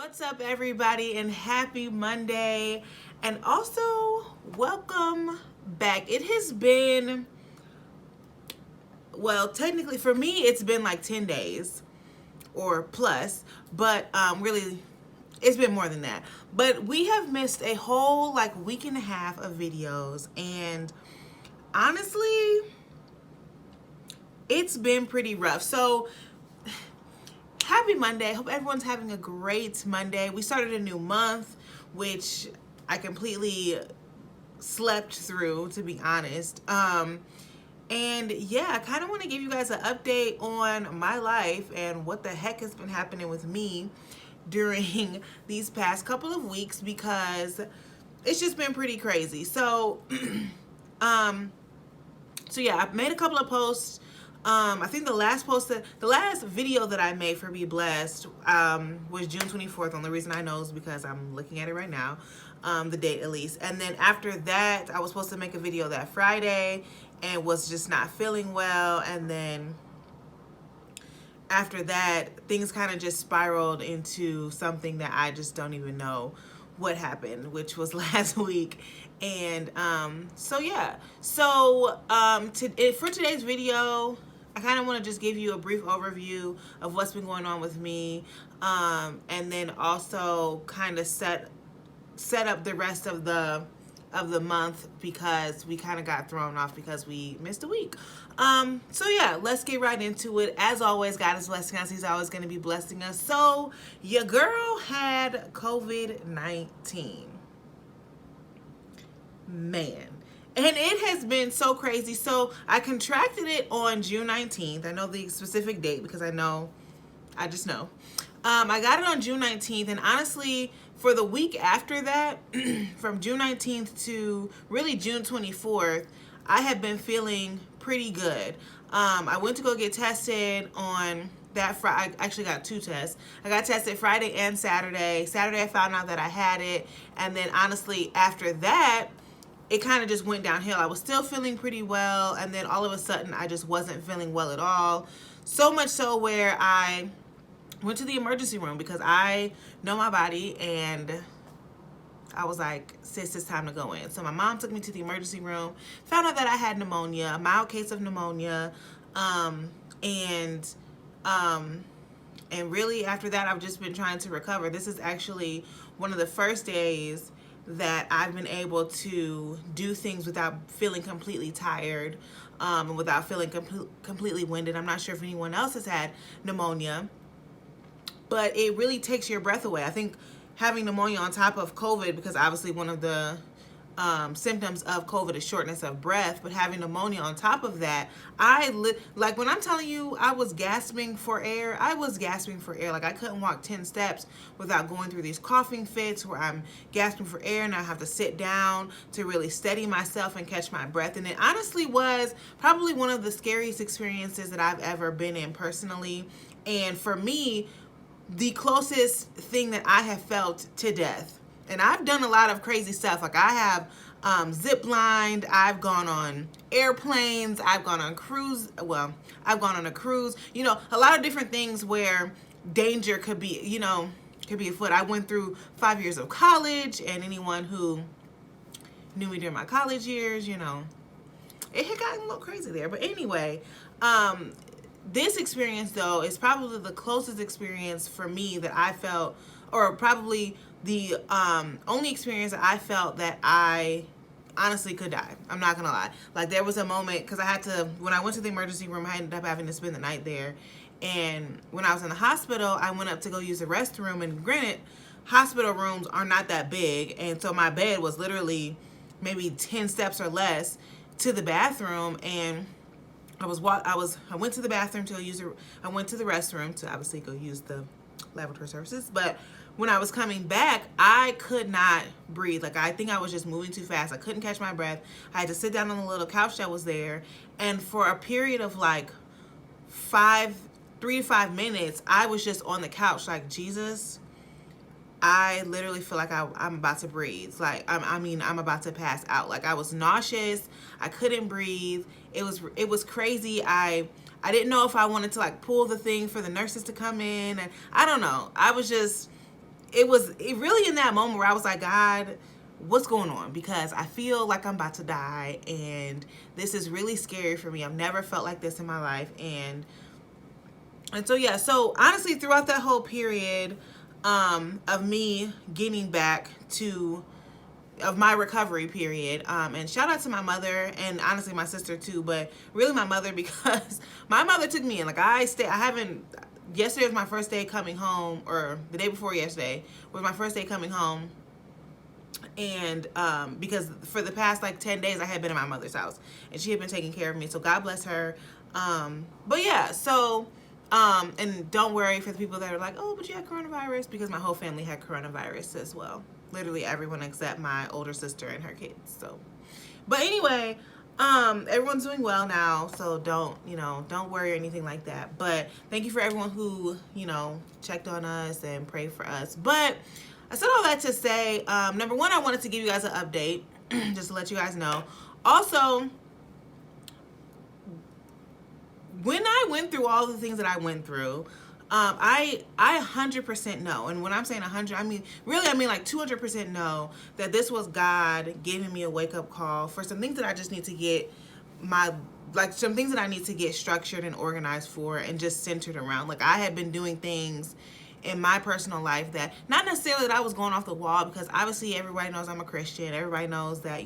What's up, everybody, and happy Monday, and also welcome back. It has been, well, technically for me, it's been like 10 days or plus, but really, it's been more than that. But we have missed a whole like week and a half of videos, and honestly, it's been pretty rough. So, happy Monday. Hope everyone's having a great Monday. We started a new month, which I completely slept through, to be honest. And yeah, I kind of want to give you guys an update on my life and what the heck has been happening with me during these past couple of weeks, because it's just been pretty crazy. Um, so yeah, I've made a couple of posts. I think the last video that I made for Be Blessed was June 24th. Only reason I know is because I'm looking at it right now, the date at least. And then after that, I was supposed to make a video that Friday and was just not feeling well. And then after that, things kind of just spiraled into something that I just don't even know what happened, which was last week. And so yeah, for today's video, I kind of want to just give you a brief overview of what's been going on with me, and then also kind of set up the rest of the month, because we kind of got thrown off because we missed a week. So yeah, let's get right into it. As always, God is blessing us. He's always going to be blessing us. So your girl had COVID-19. Man. And it has been so crazy. So I contracted it on June 19th. I know the specific date because I just know. I got it on June 19th, and honestly, for the week after that, from June 19th to really June 24th, I have been feeling pretty good. I went to go get tested on that Friday. I actually got 2 tests. I got tested Friday and Saturday. Saturday I found out that I had it, and then honestly, after that, it kind of just went downhill. I was still feeling pretty well, and then all of a sudden, I just wasn't feeling well at all. So much so where I went to the emergency room because I know my body, and I was like, sis, it's time to go in. So my mom took me to the emergency room, found out that I had pneumonia, a mild case of pneumonia, and really after that, I've just been trying to recover. This is actually one of the first days that I've been able to do things without feeling completely tired, and without feeling completely winded. I'm not sure if anyone else has had pneumonia, but it really takes your breath away. I think having pneumonia on top of COVID, because obviously one of the symptoms of COVID is shortness of breath, but having pneumonia on top of that, like when I'm telling you I was gasping for air, I was gasping for air. Like I couldn't walk 10 steps without going through these coughing fits where I'm gasping for air and I have to sit down to really steady myself and catch my breath. And it honestly was probably one of the scariest experiences that I've ever been in personally. And for me, the closest thing that I have felt to death. And I've done a lot of crazy stuff. Like I have zip lined, I've gone on airplanes, I've gone on I've gone on a cruise, a lot of different things where danger could be afoot. I went through 5 years of college, and anyone who knew me during my college years, it had gotten a little crazy there. But anyway, this experience though is probably the closest experience for me that I felt, or probably the only experience that I felt that I honestly could die. I'm not gonna lie. Like there was a moment, because when I went to the emergency room, I ended up having to spend the night there. And when I was in the hospital, I went up to go use the restroom, and granted, hospital rooms are not that big, and so my bed was literally maybe 10 steps or less to the bathroom. And I went to the bathroom I went to the restroom to obviously go use the laboratory services, but when I was coming back, I could not breathe. Like I think I was just moving too fast. I couldn't catch my breath. I had to sit down on the little couch that was there, and for a period of like 3 to 5 minutes, I was just on the couch like, Jesus, I literally feel like I'm about to breathe. Like I'm about to pass out. Like I was nauseous. I couldn't breathe. It was crazy. I didn't know if I wanted to like pull the thing for the nurses to come in, and I don't know. it really in that moment where I was like, God, what's going on? Because I feel like I'm about to die, and this is really scary for me. I've never felt like this in my life. And so yeah, so honestly, throughout that whole period of me getting back to of my recovery period, and shout out to my mother and honestly my sister too, but really my mother, because my mother took me in. Like I haven't, yesterday was my first day coming home, or the day before yesterday was my first day coming home. And because for the past like 10 days I had been in my mother's house and she had been taking care of me, so God bless her. But yeah, so and don't worry for the people that are like, oh, but you had coronavirus, because my whole family had coronavirus as well. Literally everyone except my older sister and her kids. So, but anyway, everyone's doing well now, so don't worry or anything like that. But thank you for everyone who, checked on us and prayed for us. But I said all that to say, number one, I wanted to give you guys an update, just to let you guys know. Also, when I went through all the things that I went through, I 100% know. And when I'm saying 100, I mean like 200% know that this was God giving me a wake-up call for some things that I just need to get some things that I need to get structured and organized for and just centered around. Like I had been doing things in my personal life that, not necessarily that I was going off the wall, because obviously everybody knows I'm a Christian. Everybody knows that,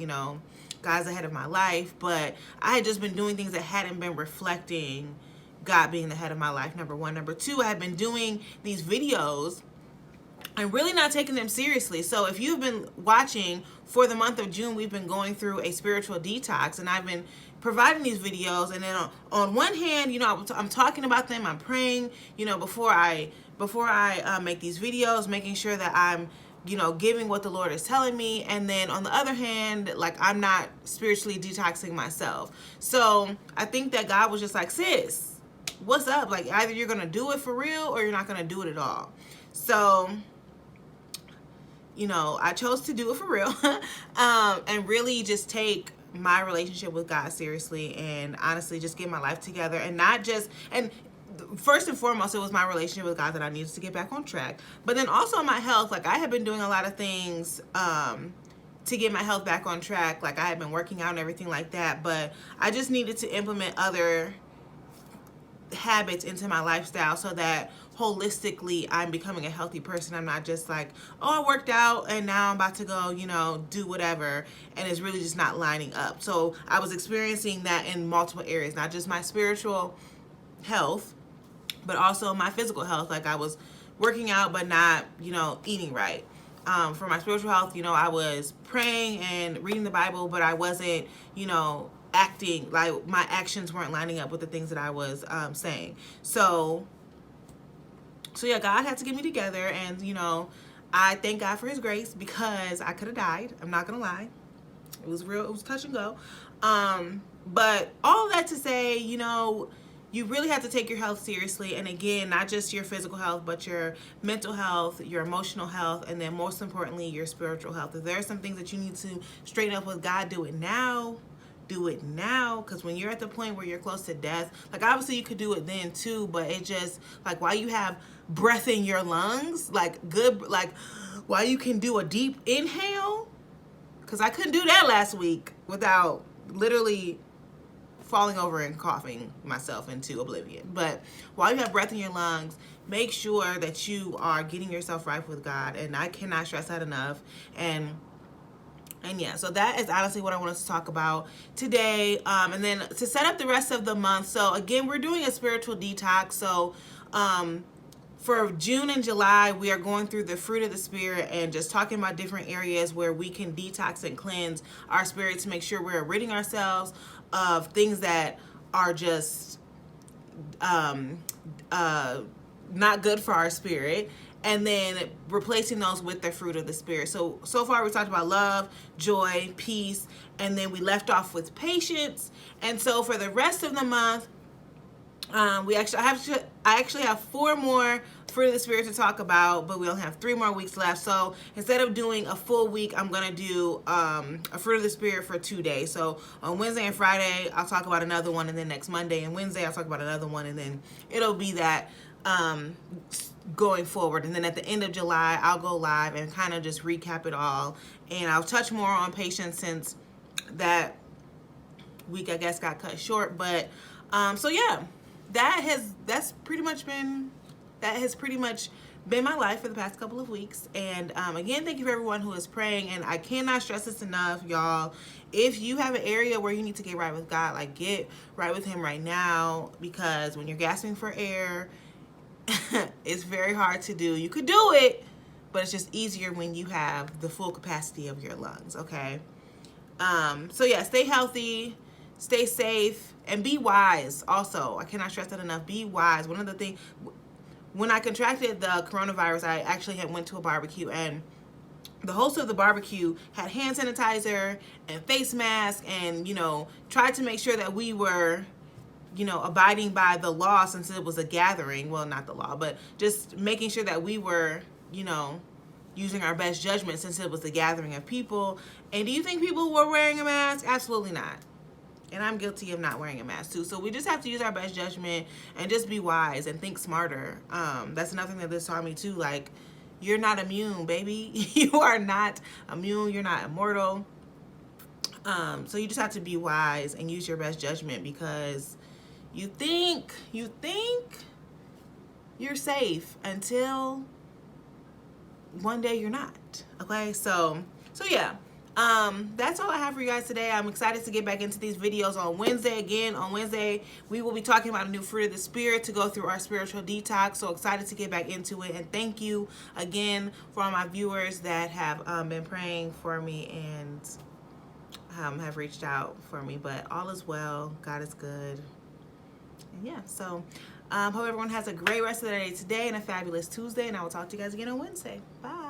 God's ahead of my life, but I had just been doing things that hadn't been reflecting God being the head of my life, number one. Number two, I had been doing these videos and really not taking them seriously. So if you've been watching, for the month of June, we've been going through a spiritual detox, and I've been providing these videos. And then on one hand, I'm talking about them, I'm praying, before I make these videos, making sure that I'm giving what the Lord is telling me. And then on the other hand, like I'm not spiritually detoxing myself. So I think that God was just like, sis, what's up? Like either you're going to do it for real or you're not going to do it at all. So, I chose to do it for real, and really just take my relationship with God seriously, and honestly just get my life together, and first and foremost, it was my relationship with God that I needed to get back on track. But then also my health, like I had been doing a lot of things to get my health back on track. Like I had been working out and everything like that, but I just needed to implement other habits into my lifestyle so that holistically I'm becoming a healthy person. I'm not just like, oh, I worked out and now I'm about to go, do whatever, and it's really just not lining up. So I was experiencing that in multiple areas, not just my spiritual health, but also my physical health. Like I was working out but not, eating right. For my spiritual health, I was praying and reading the Bible, but I wasn't, acting, like my actions weren't lining up with the things that I was saying. So yeah, God had to get me together, and I thank God for his grace, because I could have died. I'm not gonna lie. It was real, it was touch and go. But all that to say, you really have to take your health seriously. And again, not just your physical health, but your mental health, your emotional health, and then most importantly, your spiritual health. If there are some things that you need to straighten up with God, do it now. Do it now, because when you're at the point where you're close to death, like obviously you could do it then too, but it just, like while you have breath in your lungs, like while you can do a deep inhale, because I couldn't do that last week without literally falling over and coughing myself into oblivion. But while you have breath in your lungs, make sure that you are getting yourself right with God. And I cannot stress that enough. And yeah, so that is honestly what I wanted to talk about today. And then to set up the rest of the month. So again, we're doing a spiritual detox. So for June and July, we are going through the fruit of the Spirit and just talking about different areas where we can detox and cleanse our spirit to make sure we're ridding ourselves of things that are just not good for our spirit, and then replacing those with the fruit of the Spirit. So far we talked about love, joy, peace, and then we left off with patience. And so for the rest of the month, I actually have 4 more fruit of the Spirit to talk about, but we only have 3 more weeks left. So instead of doing a full week, I'm gonna do a fruit of the Spirit for 2 days. So on Wednesday and Friday, I'll talk about another one, and then next Monday and Wednesday, I'll talk about another one, and then it'll be that going forward. And then at the end of July, I'll go live and kind of just recap it all. And I'll touch more on patience since that week, I guess, got cut short. But so yeah, that has pretty much been my life for the past couple of weeks. And again, thank you for everyone who is praying. And I cannot stress this enough, y'all. If you have an area where you need to get right with God, like, get right with him right now, because when you're gasping for air, it's very hard to do. You could do it, but it's just easier when you have the full capacity of your lungs, okay? So yeah, stay healthy, stay safe, and be wise also. I cannot stress that enough. Be wise. One of the things, when I contracted the coronavirus, I actually went to a barbecue, and the host of the barbecue had hand sanitizer and face mask, and, tried to make sure that we were, abiding by the law since it was a gathering. Well, not the law, but just making sure that we were, using our best judgment since it was a gathering of people. And do you think people were wearing a mask? Absolutely not. And I'm guilty of not wearing a mask too. So we just have to use our best judgment and just be wise and think smarter. That's another thing that this taught me too. Like, you're not immune, baby. You are not immune. You're not immortal. So you just have to be wise and use your best judgment, because you think you're safe until one day you're not. Okay, so yeah. That's all I have for you guys today. I'm excited to get back into these videos on Wednesday. Again, on Wednesday, we will be talking about a new fruit of the Spirit to go through our spiritual detox. So excited to get back into it. And thank you again for all my viewers that have been praying for me and have reached out for me. But all is well. God is good. And yeah, so hope everyone has a great rest of the day today and a fabulous Tuesday. And I will talk to you guys again on Wednesday. Bye.